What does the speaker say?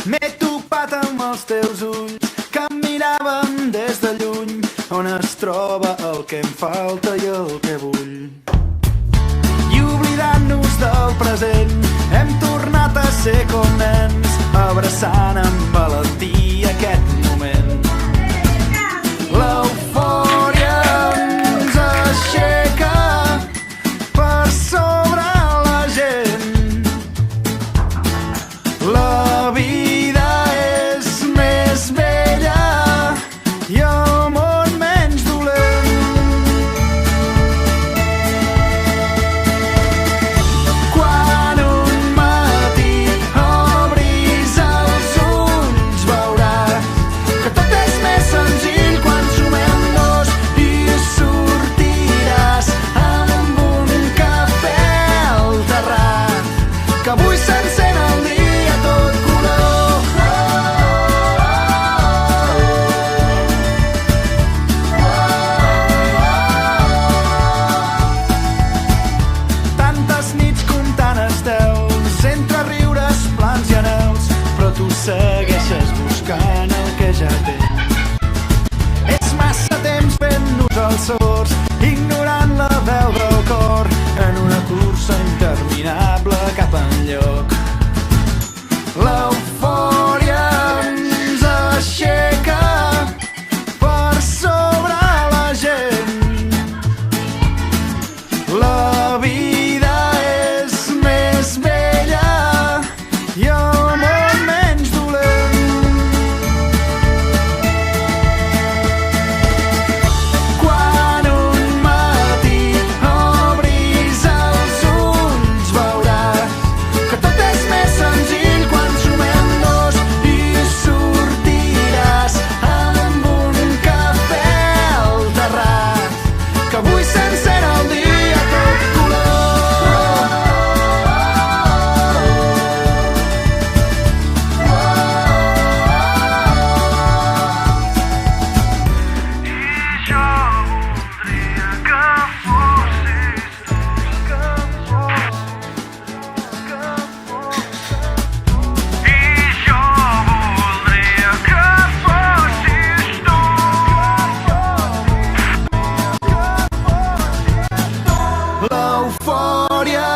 M'he topat amb els teus ulls que em miraven des de lluny, on es troba el que em falta i el que vull. I oblidant-nos del present hem tornat a ser com nens, abraçant amb valentia aquest moment. L'eufòria ens aixeca per sobre la gent. La vida és més bella i el món menys dolent. Quan un matí obris els ulls veuràs que tot és més senzill quan sumem dos i sortiràs amb un cafè al terrat, que avui s'encén el dia tot color. Tantes nits comptant estels, entre riures, plans i anels, però tu segueixes buscant el que ja tens. És massa temps fent-nos els sords, ignorant la veu del cor, en una cursa interminable cap enlloc. L'eufòria ens aixeca per sobre la gent. La vida és més bella i el món menys dolent. Quan un matí obris els ulls veuràs que tot és més senzill quan sumem dos i sortiràs amb un cafè al terrat, que avui s'encén el dia tot color. I jo voldria que fossis tu, I jo voldria que fossis tu. L'eufòria